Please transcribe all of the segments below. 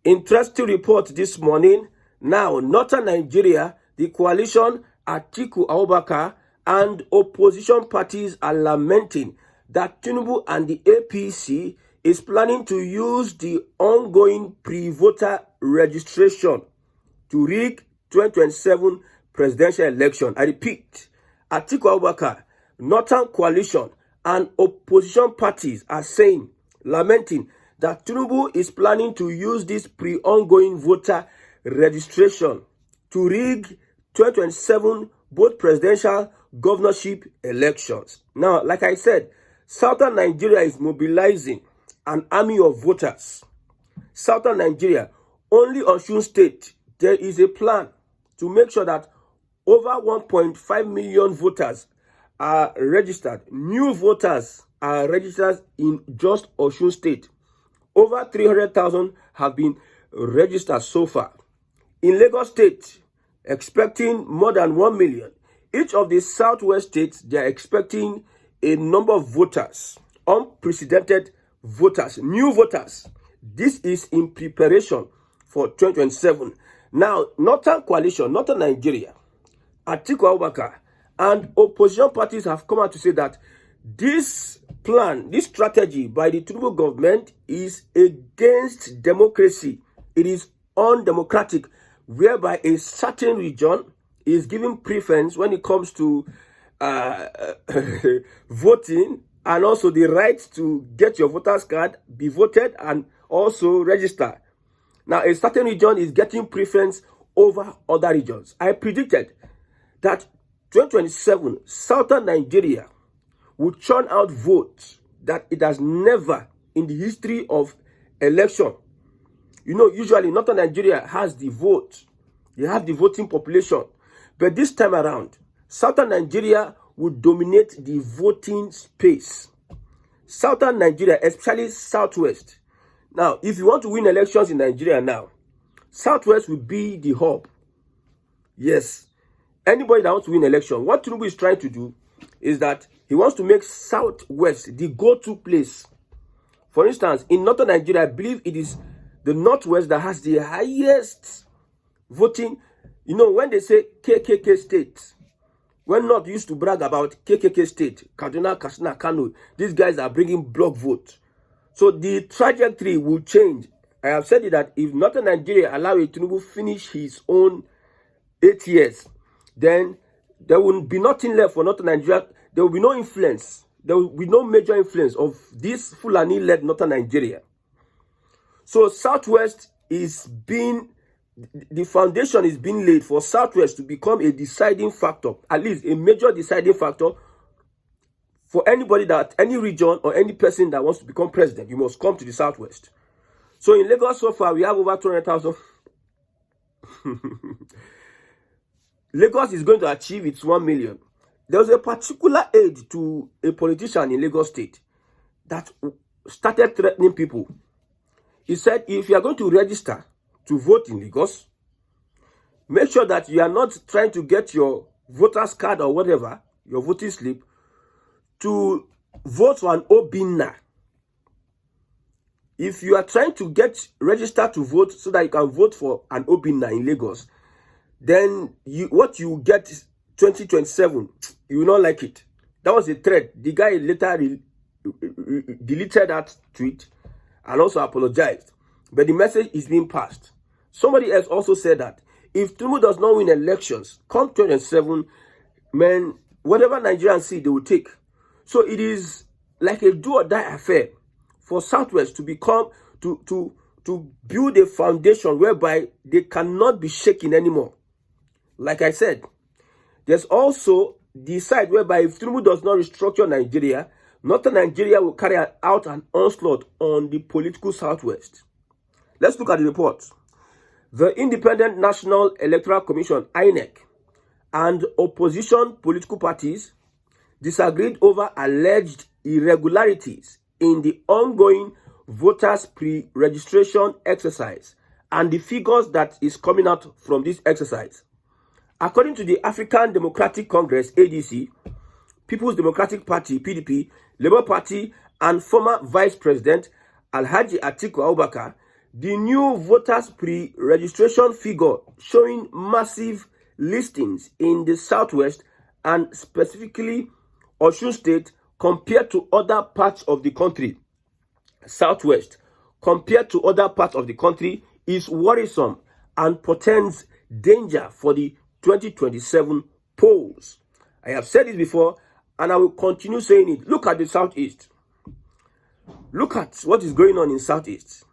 Interesting report this morning. Now, Northern Nigeria, the coalition Atiku Abubakar and opposition parties are lamenting that Tinubu and the APC is planning to use the ongoing pre-voter registration to rig 2027 presidential election. I repeat, Atiku Abubakar, Northern Coalition, and opposition parties are lamenting that Tinubu is planning to use this pre-ongoing voter registration to rig 2027 both presidential governorship elections. Now, like I said, Southern Nigeria is mobilizing an army of voters. Southern Nigeria, only Osun State, there is a plan to make sure that over 1.5 million voters are registered. New voters are registered in just Osun State. Over 300,000 have been registered so far. In Lagos State, expecting more than 1 million. Each of the southwest states, they are expecting a number of voters, unprecedented voters, new voters. This is in preparation for 2027. Now, Northern Coalition, Northern Nigeria, Atiku Abubakar, and opposition parties have come out to say that this plan, this strategy by the Tinubu government is against democracy. It is undemocratic, whereby a certain region is given preference when it comes to voting, and also the right to get your voter's card, be voted, and also register. Now, a certain region is getting preference over other regions. I predicted that 2027, Southern Nigeria will churn out votes that it has never in the history of election. You know, usually Northern Nigeria has the vote. They have the voting population. But this time around, Southern Nigeria will dominate the voting space. Southern Nigeria, especially Southwest. Now, if you want to win elections in Nigeria now, Southwest will be the hub. Yes. Anybody that wants to win election, what Tinubu is trying to do is that he wants to make Southwest the go-to place. For instance, in Northern Nigeria, I believe it is the Northwest that has the highest voting. You know, when they say KKK state, when North used to brag about KKK state, Kaduna, Katsina, Kano, these guys are bringing block vote. So the trajectory will change. I have said it that if Northern Nigeria allow Tinubu finish his own 8 years, then there will be nothing left for Northern Nigeria. There will be no influence. There will be no major influence of this Fulani-led Northern Nigeria. So Southwest is being, the foundation is being laid for Southwest to become a deciding factor, at least a major deciding factor for anybody that, any region or any person that wants to become president. You must come to the Southwest. So in Lagos so far, we have over 200,000. Lagos is going to achieve its 1 million. There was a particular aid to a politician in Lagos State that started threatening people. He said, if you are going to register to vote in Lagos, make sure that you are not trying to get your voter's card or whatever, your voting slip, to vote for an Obinna. If you are trying to get registered to vote so that you can vote for an Obinna in Lagos, then what you get 2027, you will not like it. That was a threat. The guy later deleted that tweet and also apologized. But the message is being passed. Somebody else also said that if Tinubu does not win elections, come 2027, man, whatever Nigerians see, they will take. So it is like a do or die affair for Southwest to become, to build a foundation whereby they cannot be shaken anymore. Like I said, there's also the side whereby if Tinubu does not restructure Nigeria, Northern Nigeria will carry out an onslaught on the political Southwest. Let's look at the report. The Independent National Electoral Commission, INEC, and opposition political parties disagreed over alleged irregularities in the ongoing voters pre-registration exercise and the figures that is coming out from this exercise. According to the African Democratic Congress, ADC, People's Democratic Party, PDP, Labour Party, and former Vice President Alhaji Atiku Abubakar, The new voters pre-registration figure showing massive listings in the Southwest and specifically Osun State compared to other parts of the country. Southwest compared to other parts of the country is worrisome and portends danger for the 2027 polls. I have said this before and I will continue saying it. Look at the Southeast. Look at what is going on in Southeast.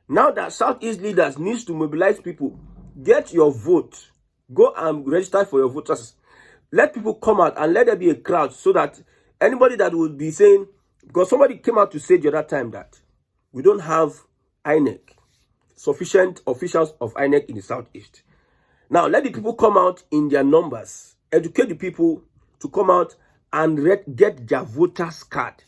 Now that Southeast leaders need to mobilize people, get your vote. Go and register for your voters. Let people come out and let there be a crowd so that anybody that will be saying, because somebody came out to say the other time that we don't have INEC, sufficient officials of INEC in the Southeast. Now, let the people come out in their numbers. Educate the people to come out and get their voters card.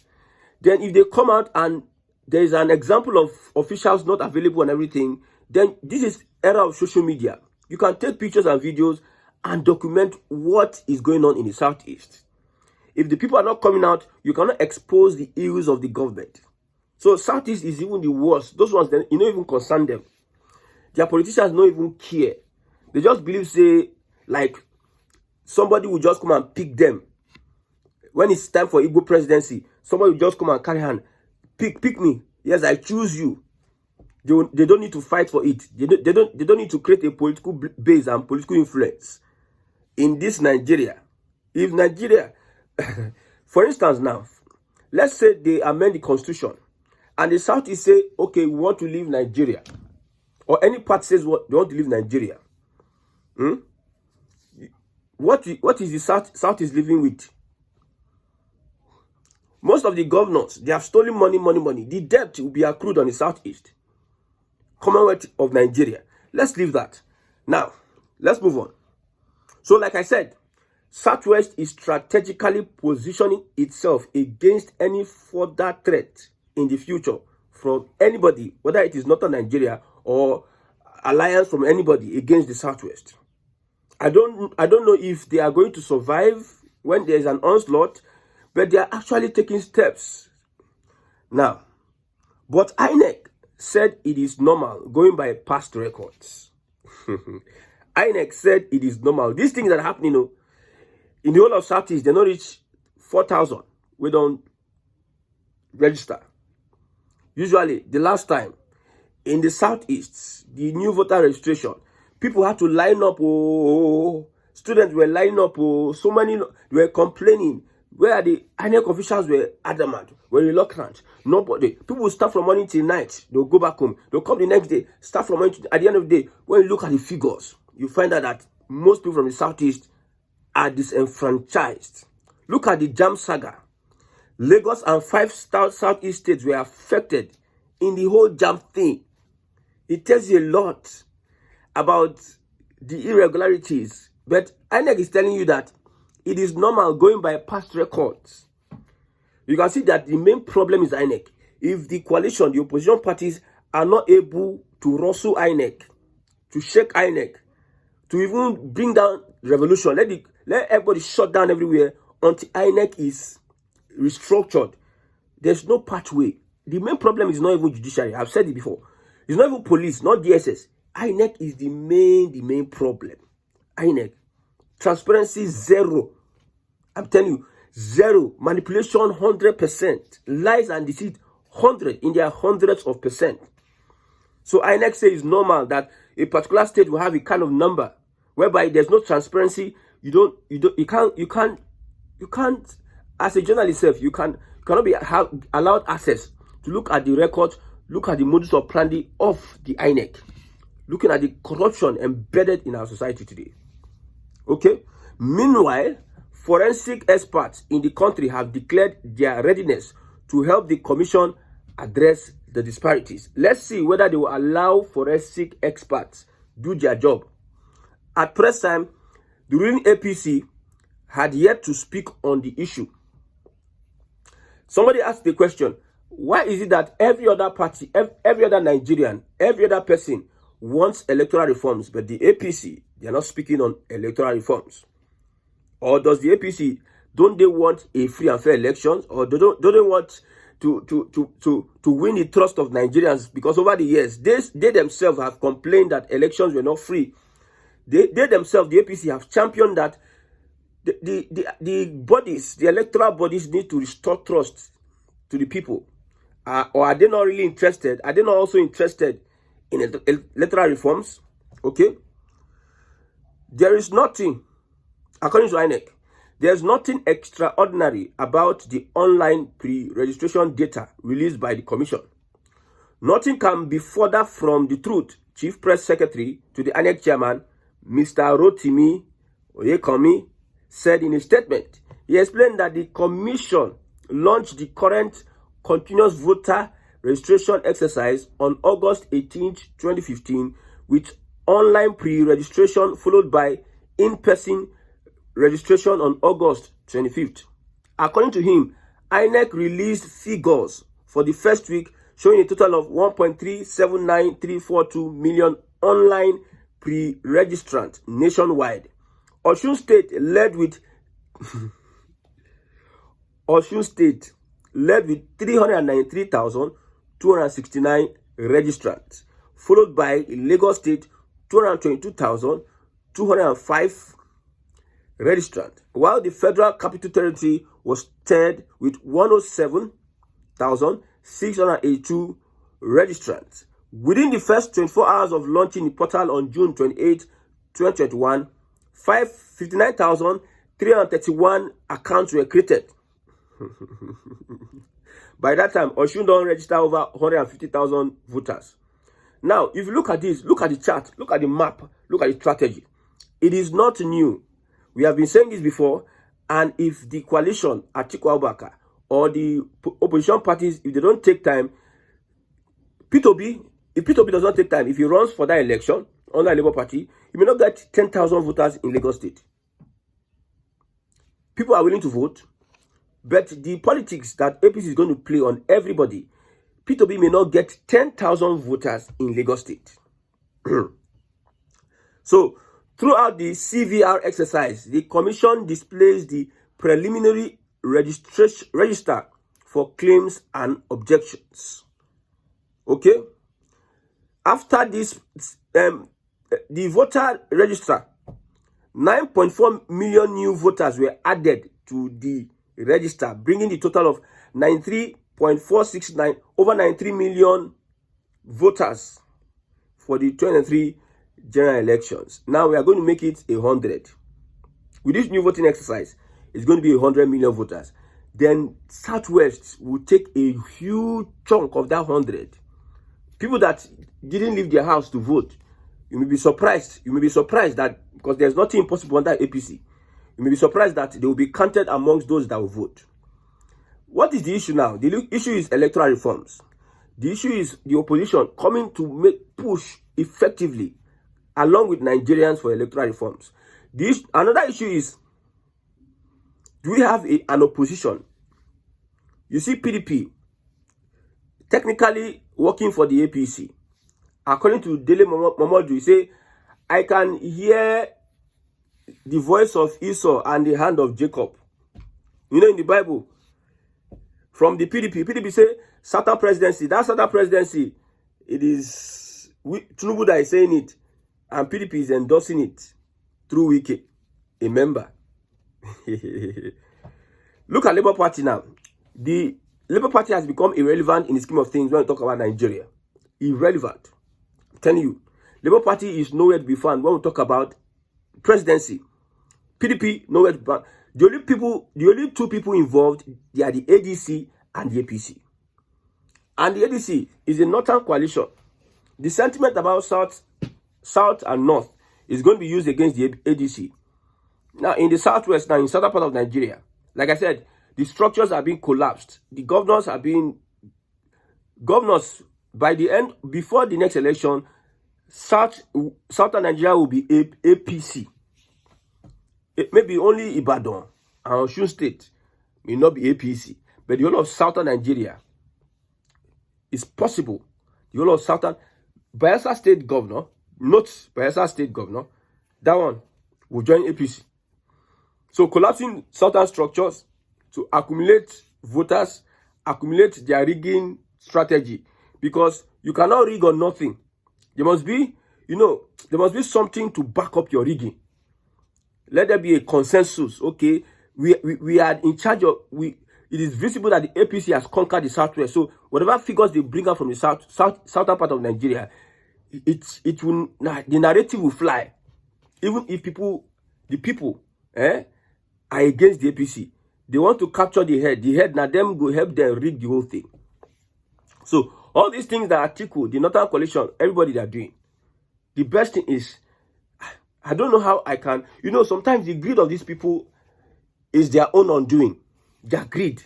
Then if they come out and there is an example of officials not available and everything, then this is era of social media. You can take pictures and videos and document what is going on in the Southeast. If the people are not coming out, you cannot expose the ills of the government. So Southeast is even the worst. Those ones, then, you don't even concern them. Their politicians don't even care. They just believe, say, like, somebody will just come and pick them. When it's time for Igbo presidency, somebody will just come and carry hand. Pick me. Yes, I choose you. They don't need to fight for it. They don't need to create a political base and political influence. In this Nigeria, if Nigeria, for instance now, let's say they amend the constitution and the Southeast say, okay, we want to leave Nigeria. Or any part says what they want to leave Nigeria. What is the Southeast living with? Most of the governors, they have stolen money. The debt will be accrued on the Southeast. Commonwealth of Nigeria. Let's leave that. Now, let's move on. So, like I said, Southwest is strategically positioning itself against any further threat in the future from anybody, whether it is Northern Nigeria or alliance from anybody against the Southwest. I don't know if they are going to survive when there is an onslaught, but they are actually taking steps. Now, but INEC said it is normal, going by past records. INEC said it is normal. These things that are happening, in the whole of Southeast, they don't reach 4,000. We don't register. Usually, the last time, in the Southeast, the new voter registration, people had to line up. Students were lining up. So many were complaining. Where the INEC officials were adamant, were reluctant. Nobody. People will start from morning till night. They'll go back home. They'll come the next day. Start from morning at the end of the day. When you look at the figures, you find out that most people from the Southeast are disenfranchised. Look at the Jam saga. Lagos and 5 Southeast states were affected in the whole Jam thing. It tells you a lot about the irregularities. But INEC is telling you that it is normal going by past records. You can see that the main problem is INEC. If the coalition, the opposition parties are not able to rustle INEC, to shake INEC, to even bring down revolution, let everybody shut down everywhere until INEC is restructured, there's no pathway. The main problem is not even judiciary. I've said it before. It's not even police, not DSS. INEC is the main problem. INEC. Transparency, zero. I'm telling you, zero. Manipulation, 100%. Lies and deceit, 100 in their hundreds of percent. So INEC says it's normal that a particular state will have a kind of number whereby there's no transparency. You can't. As a journalist, you cannot be allowed access to look at the records, look at the modus operandi of the INEC, looking at the corruption embedded in our society today. Okay. Meanwhile, forensic experts in the country have declared their readiness to help the commission address the disparities. Let's see whether they will allow forensic experts do their job. At present time, the ruling APC had yet to speak on the issue. Somebody asked the question, why is it that every other party, every other Nigerian, every other person wants electoral reforms, but the APC, they are not speaking on electoral reforms? Or does the APC, don't they want a free and fair elections? Or don't they want to win the trust of Nigerians, because over the years, they themselves have complained that elections were not free. They themselves, the APC, have championed that the bodies, the electoral bodies, need to restore trust to the people. Or are they not really interested? Are they not also interested in electoral reforms? Okay. There is nothing, according to INEC, there's nothing extraordinary about the online pre-registration data released by the Commission. Nothing can be further from the truth, Chief Press Secretary to the INEC Chairman, Mr. Rotimi Oyekomi, said in a statement. He explained that the Commission launched the current continuous voter registration exercise on August 18, 2015, with online pre-registration followed by in-person registration on August 25th. According to him, INEC released figures for the first week showing a total of 1.379342 million online pre-registrants nationwide. Osun State led with 393,269 registrants, followed by Lagos State 222,205 registrants, while the Federal Capital Territory was third with 107,682 registrants. Within the first 24 hours of launching the portal on June 28, 2021, 59,331 accounts were created. By that time, Osun don't register over 150,000 voters. Now, if you look at this, look at the chart, look at the map, look at the strategy. It is not new. We have been saying this before, and if the coalition, Atiku Abubakar, or the opposition parties, if they don't take time, if P2B does not take time, if he runs for that election under the Labour Party, he may not get 10,000 voters in Lagos State. People are willing to vote, but the politics that APC is going to play on everybody, P2B may not get 10,000 voters in Lagos State. So, throughout the CVR exercise, the Commission displays the preliminary register for claims and objections. Okay? After this, the voter register, 9.4 million new voters were added to the register, bringing the total of 93.469, over 93 million voters for the 2023 general elections. Now we are going to make it 100. With this new voting exercise, it's going to be 100 million voters. Then Southwest will take a huge chunk of that 100. People that didn't leave their house to vote, you may be surprised. You may be surprised that, because there's nothing impossible under APC, you may be surprised that they will be counted amongst those that will vote. What is the issue now? The issue is electoral reforms. The issue is the opposition coming to push effectively along with Nigerians for electoral reforms. Another issue is, do we have an opposition? You see PDP technically working for the APC. According to Dele Momodu, he say, I can hear the voice of Esau and the hand of Jacob. You know, in the Bible, from the PDP say, Satan presidency, that Satan presidency, it is Tinubu that is saying it, and PDP is endorsing it through Wiki, a member. Look at Labour Party now. The Labour Party has become irrelevant in the scheme of things when we talk about Nigeria. Irrelevant. I'm telling you. Labour Party is nowhere to be found when we talk about presidency. PDP, nowhere to be found. The only two people involved, they are the ADC and the APC. And the ADC is a northern coalition. The sentiment about South and North is going to be used against the ADC. Now, in the Southwest, now in southern part of Nigeria, like I said, the structures are being collapsed. The governors by the end, before the next election, Southern Nigeria will be APC. Maybe only Ibadan and Osun State may not be APC, but the whole of Southern Nigeria is possible. The whole of Southern Bayelsa State Governor, not Bayelsa State Governor, that one will join APC. So collapsing Southern structures to accumulate voters accumulate their rigging strategy, because you cannot rig on nothing. There must be, there must be something to back up your rigging. Let there be a consensus. Okay, we are in charge of, it is visible that the APC has conquered the Southwest. So whatever figures they bring out from the southern part of Nigeria, the narrative will fly. Even if the people are against the APC, they want to capture the head. Now them go help them rig the whole thing. So all these things that Atiku, the Northern Coalition, everybody they are doing, the best thing is, I don't know how I can, sometimes the greed of these people is their own undoing. Their greed.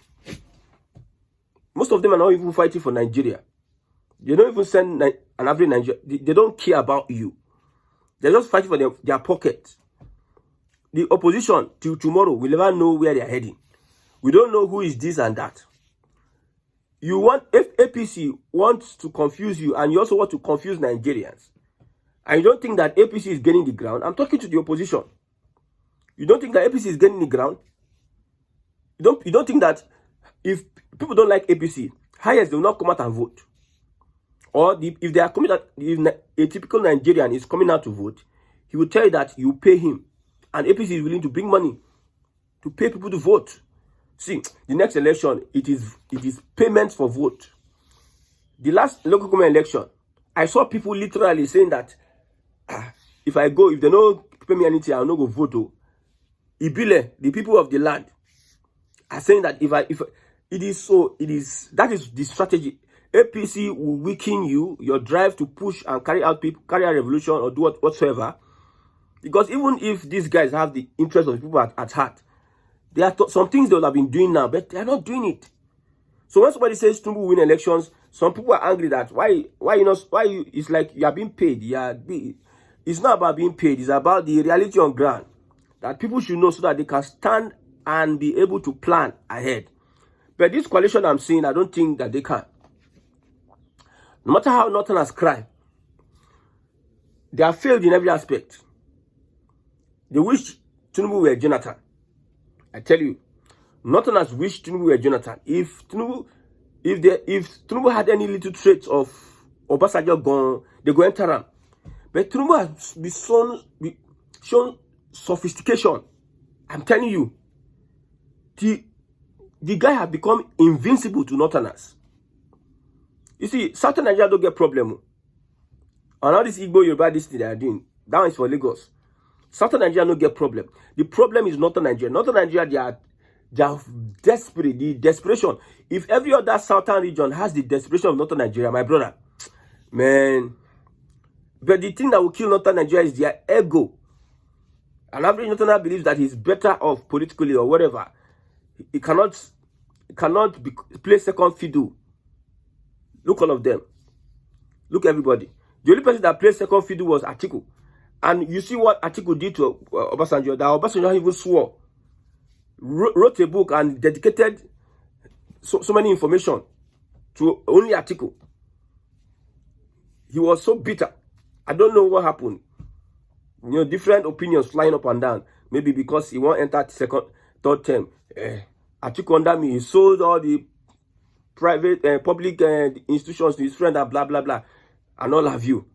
Most of them are not even fighting for Nigeria. They don't even send an average Nigeria. They don't care about you. They're just fighting for their pocket. The opposition till tomorrow will never know where they're heading. We don't know who is this and that. If APC wants to confuse you, and you also want to confuse Nigerians, and you don't think that APC is gaining the ground, I'm talking to the opposition. You don't think that APC is gaining the ground? You don't think that if people don't like APC, highest they will not come out and vote? Or if they are coming out, if a typical Nigerian is coming out to vote, he will tell you that you pay him, and APC is willing to bring money to pay people to vote. See, the next election, it is payments for vote. The last local government election, I saw people literally saying that if they don't pay me anything, I'll not go vote. Ibile, the people of the land, are saying that that is the strategy. APC will weaken your drive to push and carry out revolution or do whatsoever. Because even if these guys have the interest of the people at heart, there are some things they will have been doing now, but they are not doing it. So when somebody says Tinubu win elections, some people are angry that it's like you are being paid. It's not about being paid, it's about the reality on ground. That people should know so that they can stand and be able to plan ahead. But this coalition I'm seeing, I don't think that they can. No matter how Northerners cry, they have failed in every aspect. They wish Tinubu were Jonathan. I tell you, Northerners wish Tinubu were Jonathan. If Tinubu had any little traits of Obasanjo gone, they go enter him. But Tinubu has shown sophistication. I'm telling you, the guy has become invincible to Northerners. You see, Southern Nigeria don't get problem. And all this Igbo Yoruba, this thing they are doing, that one is for Lagos. Southern Nigeria don't get problem. The problem is Northern Nigeria. Northern Nigeria, they are desperate. The desperation. If every other southern region has the desperation of Northern Nigeria, my brother, man. But the thing that will kill Northern Nigeria is their ego. An average Northerner believes that he's better off politically or whatever. He cannot play second fiddle. Look all of them. Look everybody. The only person that played second fiddle was Atiku. And you see what Atiku did to Obasanjo. That Obasanjo even swore. Wrote a book and dedicated so many information to only Atiku. He was so bitter. I don't know what happened. Different opinions flying up and down. Maybe because he won't enter third term. Atiku under me, he sold all the private, public institutions to his friend and blah, blah, blah. And all of you.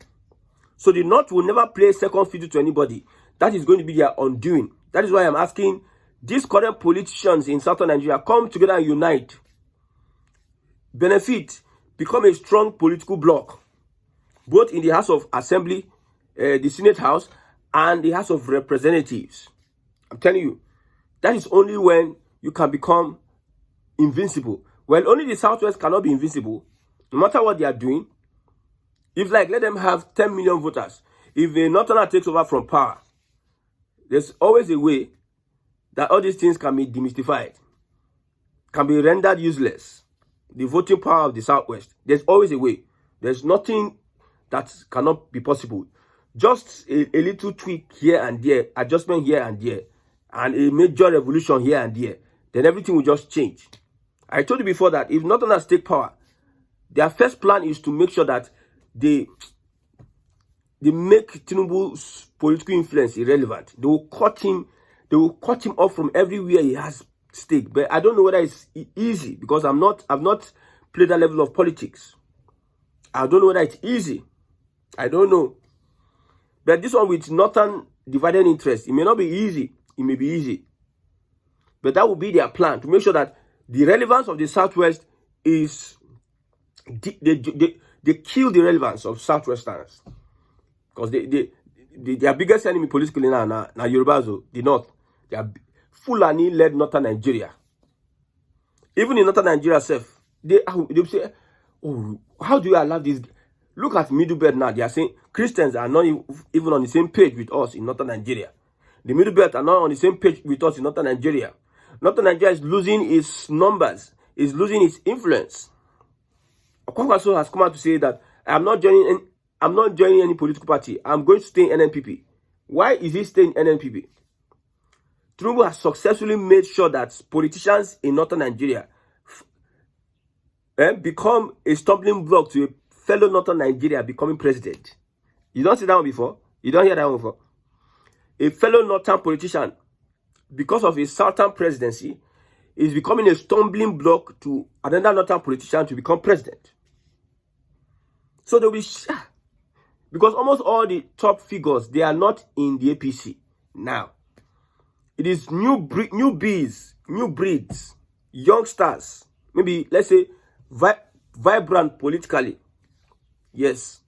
So the North will never play second fiddle to anybody. That is going to be their undoing. That is why I'm asking these current politicians in Southern Nigeria, come together and unite. Benefit, become a strong political bloc. Both in the House of Assembly, the Senate House, and the House of Representatives. I'm telling you, that is only when you can become invincible. Well, only the Southwest cannot be invincible, no matter what they are doing. If let them have 10 million voters, if a Northerner takes over from power, there's always a way that all these things can be demystified, can be rendered useless. The voting power of the Southwest, there's always a way. There's nothing that cannot be possible. Just a little tweak here and there, adjustment here and there, and a major revolution here and there, then everything will just change. I told you before that if Northerners take power, their first plan is to make sure that they make Tinubu's political influence irrelevant. They will cut him off from everywhere he has stake. But I don't know whether it's easy because I've not played that level of politics. I don't know whether it's easy. I don't know. But this one with northern divided interest, it may not be easy. It may be easy. But that will be their plan to make sure that the relevance of the Southwest is they kill the relevance of Southwesterners. Because their biggest enemy politically now Yoruba, the North. They are Fulani-led Northern Nigeria. Even in Northern Nigeria itself, they say, oh, how do you allow this? Look at Middle Belt now. They are saying Christians are not even on the same page with us in Northern Nigeria. The Middle Belt are not on the same page with us in Northern Nigeria. Northern Nigeria is losing its numbers, is losing its influence. Okonkwo has come out to say that I'm not joining any political party. I'm going to stay in NNPP. Why is he staying in NNPP? Tinubu has successfully made sure that politicians in Northern Nigeria become a stumbling block to a fellow Northern Nigeria becoming president. You don't see that one before? You don't hear that one before? A fellow Northern politician, because of his Southern presidency, is becoming a stumbling block to another Northern politician to become president. So they'll be because almost all the top figures, they are not in the APC now. It is new breeds, youngsters, maybe let's say vibrant politically. Yes,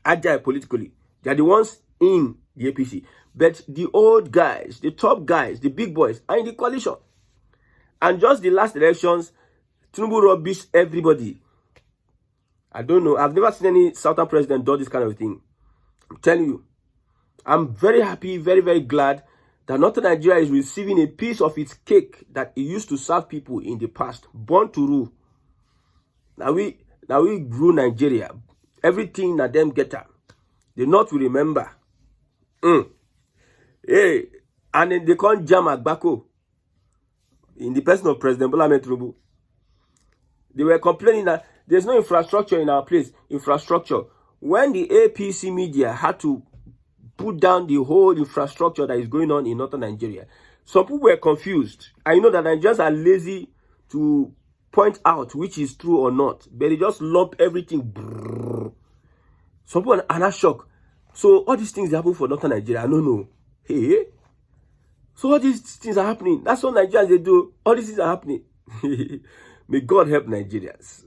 agile politically. They are the ones in the APC. But the old guys, the top guys, the big boys are in the coalition. And just the last elections, Tinubu rubbished everybody. I don't know. I've never seen any Southern president do this kind of thing. I'm telling you. I'm very happy, very, very glad that Northern Nigeria is receiving a piece of its cake that it used to serve people in the past. Born to rule. Now we grew Nigeria. Everything that them get up. The North will remember. Hey, and then they can't jam Agbako in the person of President Bola Ahmed Tinubu. They were complaining that there's no infrastructure in our place. Infrastructure. When the APC media had to put down the whole infrastructure that is going on in Northern Nigeria, some people were confused. I know that Nigerians are lazy to point out which is true or not, but they just lump everything. Some people are not shocked. So all these things happen for Northern Nigeria. I don't know. Hey, so all these things are happening. That's what Nigerians they do. All these things are happening. May God help Nigerians.